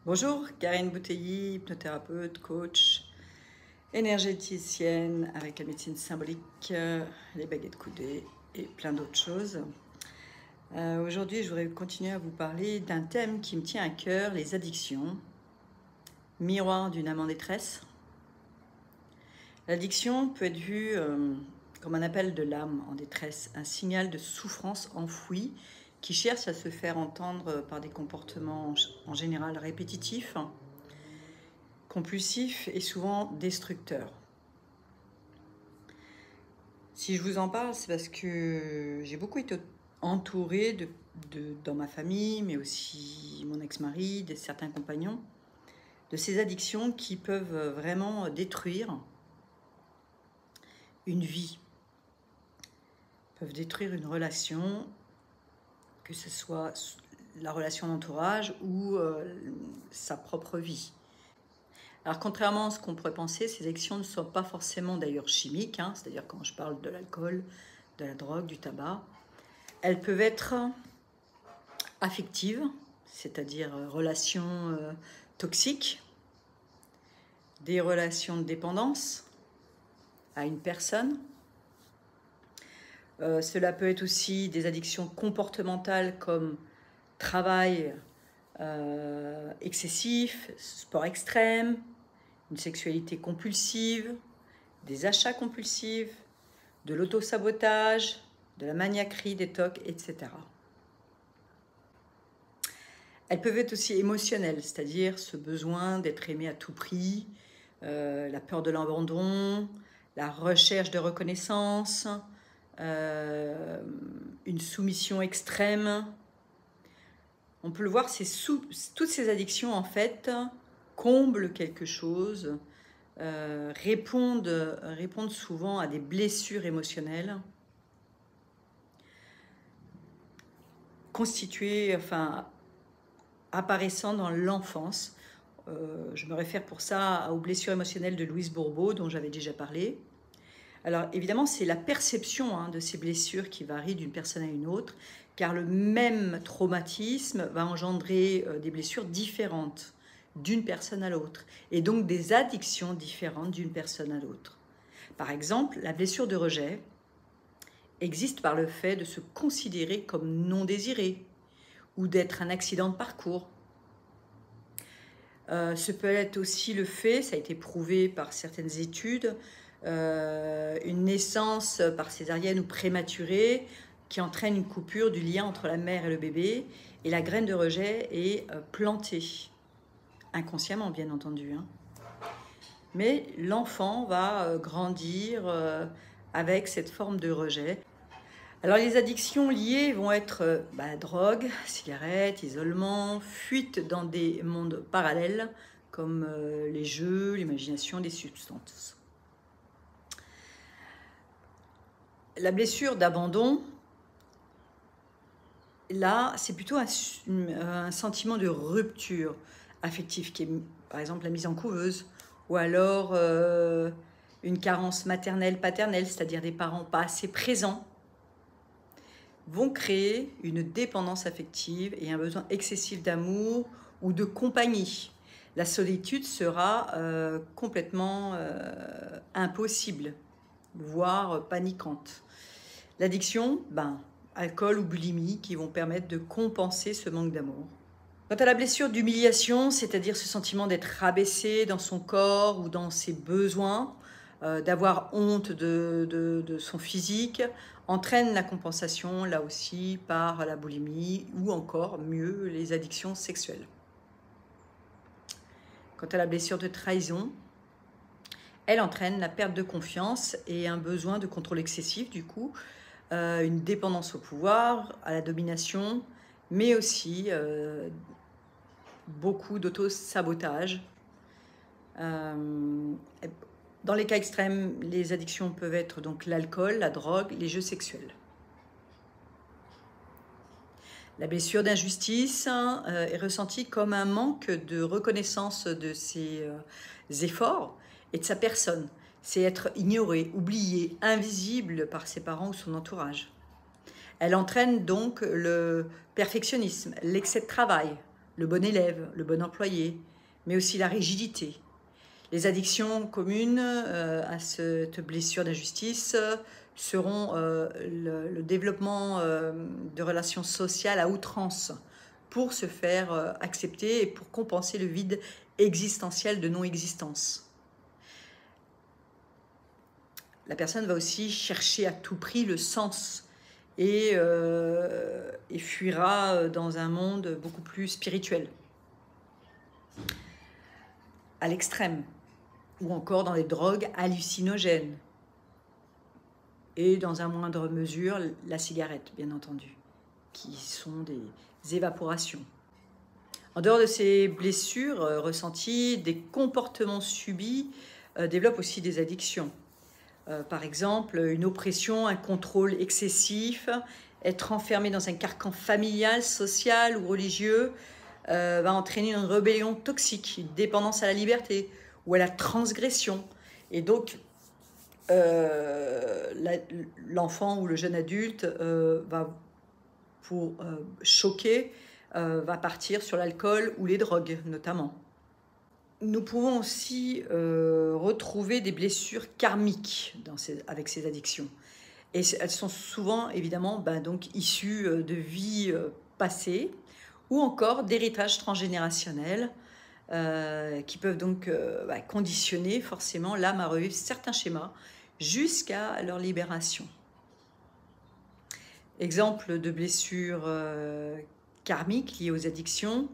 Bonjour, Karine Bouteilly, hypnothérapeute, coach, énergéticienne avec la médecine symbolique, les baguettes coudées et plein d'autres choses. Aujourd'hui, je voudrais continuer à vous parler d'un thème qui me tient à cœur, les addictions, miroir d'une âme en détresse. L'addiction peut être vue comme un appel de l'âme en détresse, un signal de souffrance enfouie qui cherche à se faire entendre par des comportements en général répétitifs, compulsifs et souvent destructeurs. Si je vous en parle, c'est parce que j'ai beaucoup été entourée dans ma famille, mais aussi mon ex-mari, certains compagnons, de ces addictions qui peuvent vraiment détruire une vie, peuvent détruire une relation, que ce soit la relation d'entourage ou sa propre vie. Alors contrairement à ce qu'on pourrait penser, ces addictions ne sont pas forcément d'ailleurs chimiques, c'est-à-dire quand je parle de l'alcool, de la drogue, du tabac, elles peuvent être affectives, c'est-à-dire relations toxiques, des relations de dépendance à une personne. Cela peut être aussi des addictions comportementales comme travail excessif, sport extrême, une sexualité compulsive, des achats compulsifs, de l'auto-sabotage, de la maniaquerie, des tocs, etc. Elles peuvent être aussi émotionnelles, c'est-à-dire ce besoin d'être aimé à tout prix, la peur de l'abandon, la recherche de reconnaissance, une soumission extrême. On peut le voir, toutes ces addictions en fait comblent quelque chose, répondent souvent à des blessures émotionnelles constituées, apparaissant dans l'enfance. Je me réfère pour ça aux blessures émotionnelles de Louise Bourbeau, dont j'avais déjà parlé. Alors évidemment, c'est la perception de ces blessures qui varie d'une personne à une autre, car le même traumatisme va engendrer des blessures différentes d'une personne à l'autre, et donc des addictions différentes d'une personne à l'autre. Par exemple, la blessure de rejet existe par le fait de se considérer comme non désiré, ou d'être un accident de parcours. Ce peut être aussi le fait, ça a été prouvé par certaines études, une naissance par césarienne ou prématurée qui entraîne une coupure du lien entre la mère et le bébé, et la graine de rejet est plantée, inconsciemment bien entendu. Mais l'enfant va grandir avec cette forme de rejet. Alors les addictions liées vont être drogue, cigarettes, isolement, fuite dans des mondes parallèles comme les jeux, l'imagination, des substances. La blessure d'abandon, là, c'est plutôt un sentiment de rupture affective qui est par exemple la mise en couveuse ou alors une carence maternelle-paternelle, c'est-à-dire des parents pas assez présents, vont créer une dépendance affective et un besoin excessif d'amour ou de compagnie. La solitude sera complètement impossible, voire paniquante. L'addiction, alcool ou boulimie, qui vont permettre de compenser ce manque d'amour. Quant à la blessure d'humiliation, c'est-à-dire ce sentiment d'être rabaissé dans son corps ou dans ses besoins, d'avoir honte de son physique, entraîne la compensation, là aussi, par la boulimie ou encore, mieux, les addictions sexuelles. Quant à la blessure de trahison, elle entraîne la perte de confiance et un besoin de contrôle excessif, du coup, une dépendance au pouvoir, à la domination, mais aussi beaucoup d'auto-sabotage. Dans les cas extrêmes, les addictions peuvent être donc l'alcool, la drogue, les jeux sexuels. La blessure d'injustice est ressentie comme un manque de reconnaissance de ses efforts et de sa personne. C'est être ignoré, oublié, invisible par ses parents ou son entourage. Elle entraîne donc le perfectionnisme, l'excès de travail, le bon élève, le bon employé, mais aussi la rigidité. Les addictions communes à cette blessure d'injustice seront le développement de relations sociales à outrance pour se faire accepter et pour compenser le vide existentiel de non-existence. La personne va aussi chercher à tout prix le sens et fuira dans un monde beaucoup plus spirituel, à l'extrême, ou encore dans les drogues hallucinogènes, et dans une moindre mesure la cigarette, bien entendu, qui sont des évaporations. En dehors de ces blessures ressenties, des comportements subis développent aussi des addictions. Par exemple, une oppression, un contrôle excessif, être enfermé dans un carcan familial, social ou religieux va entraîner une rébellion toxique, une dépendance à la liberté ou à la transgression. Et donc, l'enfant ou le jeune adulte va, pour choquer, va partir sur l'alcool ou les drogues notamment. Nous pouvons aussi retrouver des blessures karmiques avec ces addictions. Et elles sont souvent, évidemment, donc, issues de vies passées ou encore d'héritages transgénérationnels qui peuvent donc conditionner forcément l'âme à revivre certains schémas jusqu'à leur libération. Exemple de blessures karmiques liées aux addictions.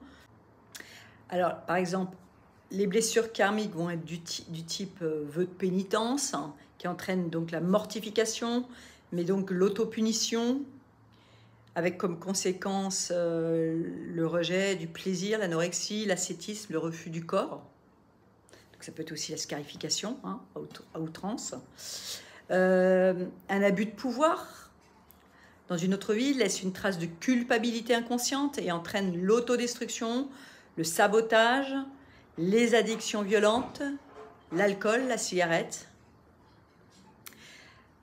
Alors, par exemple, les blessures karmiques vont être du type vœu de pénitence, qui entraîne donc la mortification, mais donc l'autopunition, avec comme conséquence le rejet du plaisir, l'anorexie, l'ascétisme, le refus du corps. Donc ça peut être aussi la scarification à outrance. Un abus de pouvoir dans une autre vie laisse une trace de culpabilité inconsciente et entraîne l'autodestruction, le sabotage, les addictions violentes, l'alcool, la cigarette.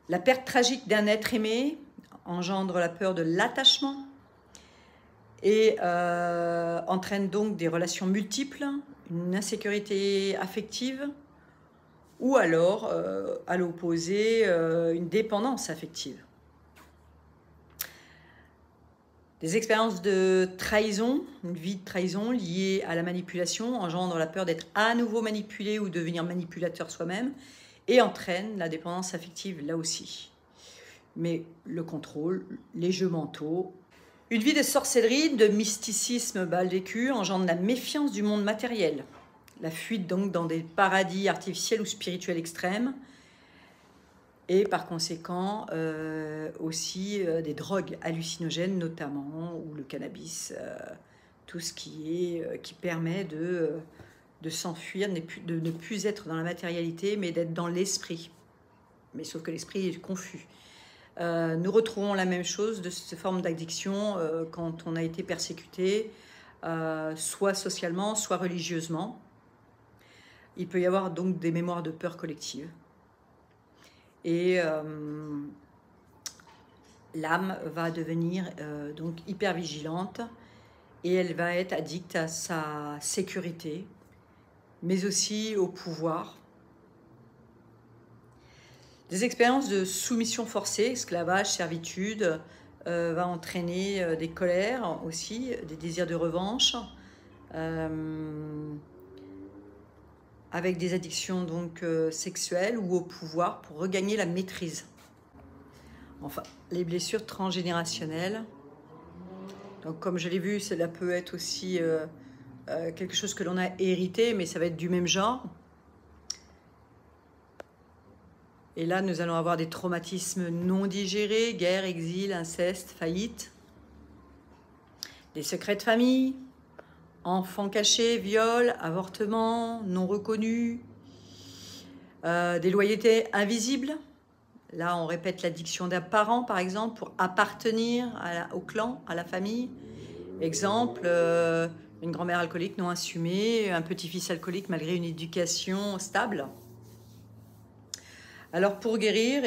La perte tragique d'un être aimé engendre la peur de l'attachement et entraîne donc des relations multiples, une insécurité affective ou alors, à l'opposé, une dépendance affective. Des expériences de trahison, une vie de trahison liée à la manipulation engendre la peur d'être à nouveau manipulé ou devenir manipulateur soi-même et entraîne la dépendance affective là aussi. Mais le contrôle, les jeux mentaux, une vie de sorcellerie, de mysticisme mal vécu engendre la méfiance du monde matériel, la fuite donc dans des paradis artificiels ou spirituels extrêmes, et par conséquent aussi des drogues hallucinogènes notamment, ou le cannabis, tout ce qui permet de s'enfuir, de ne plus être dans la matérialité, mais d'être dans l'esprit. Mais sauf que l'esprit est confus. Nous retrouvons la même chose de cette forme d'addiction quand on a été persécuté, soit socialement, soit religieusement. Il peut y avoir donc des mémoires de peur collective. Et l'âme va devenir donc hyper vigilante et elle va être addicte à sa sécurité, mais aussi au pouvoir. Des expériences de soumission forcée, esclavage, servitude, va entraîner des colères aussi, des désirs de revanche, avec des addictions donc sexuelles ou au pouvoir pour regagner la maîtrise. Enfin, les blessures transgénérationnelles. Donc, comme je l'ai vu, cela peut être aussi quelque chose que l'on a hérité, mais ça va être du même genre. Et là, nous allons avoir des traumatismes non digérés, guerre, exil, inceste, faillite, des secrets de famille, enfants cachés, viol, avortement, non reconnus, des loyautés invisibles. Là, on répète l'addiction d'un parent, par exemple, pour appartenir au clan, à la famille. Exemple, une grand-mère alcoolique non assumée, un petit-fils alcoolique malgré une éducation stable. Alors, pour guérir,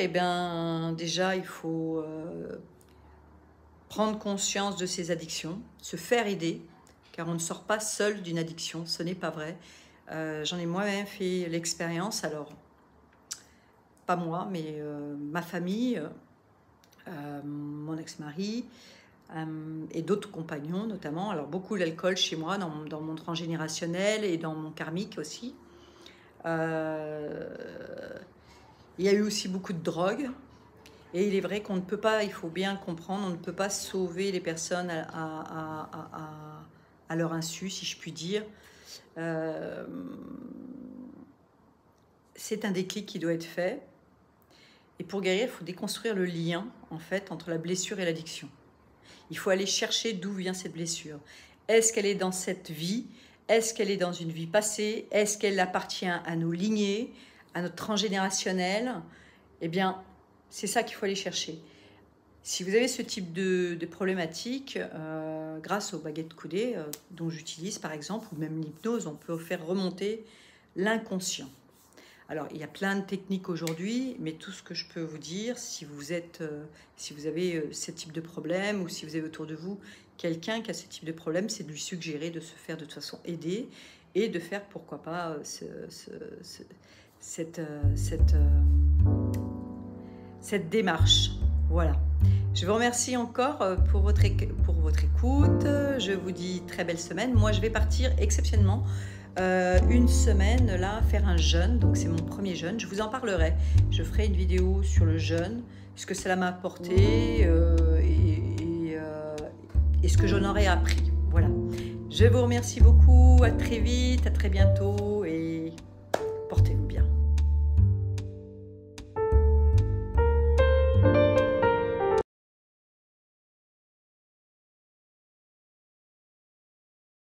déjà, il faut prendre conscience de ces addictions, se faire aider, car on ne sort pas seul d'une addiction, ce n'est pas vrai. J'en ai moi-même fait l'expérience, alors pas moi, mais ma famille, mon ex-mari et d'autres compagnons notamment. Alors beaucoup l'alcool chez moi, dans mon transgénérationnel et dans mon karmique aussi. Il y a eu aussi beaucoup de drogue. Et il est vrai qu'on ne peut pas, il faut bien comprendre, on ne peut pas sauver les personnes à leur insu, si je puis dire. C'est un déclic qui doit être fait. Et pour guérir, il faut déconstruire le lien, en fait, entre la blessure et l'addiction. Il faut aller chercher d'où vient cette blessure. Est-ce qu'elle est dans cette vie? Est-ce qu'elle est dans une vie passée? Est-ce qu'elle appartient à nos lignées, à notre transgénérationnel? Eh bien, c'est ça qu'il faut aller chercher. Si vous avez ce type de problématique, grâce aux baguettes coudées dont j'utilise par exemple, ou même l'hypnose, on peut faire remonter l'inconscient. Alors, il y a plein de techniques aujourd'hui, mais tout ce que je peux vous dire, si vous avez ce type de problème, ou si vous avez autour de vous quelqu'un qui a ce type de problème, c'est de lui suggérer de se faire de toute façon aider, et de faire, pourquoi pas, cette démarche. Voilà. Je vous remercie encore pour votre écoute. Je vous dis très belle semaine. Moi, je vais partir exceptionnellement une semaine là, faire un jeûne. Donc, c'est mon premier jeûne. Je vous en parlerai. Je ferai une vidéo sur le jeûne, ce que cela m'a apporté et ce que j'en aurais appris. Voilà. Je vous remercie beaucoup. À très vite. À très bientôt.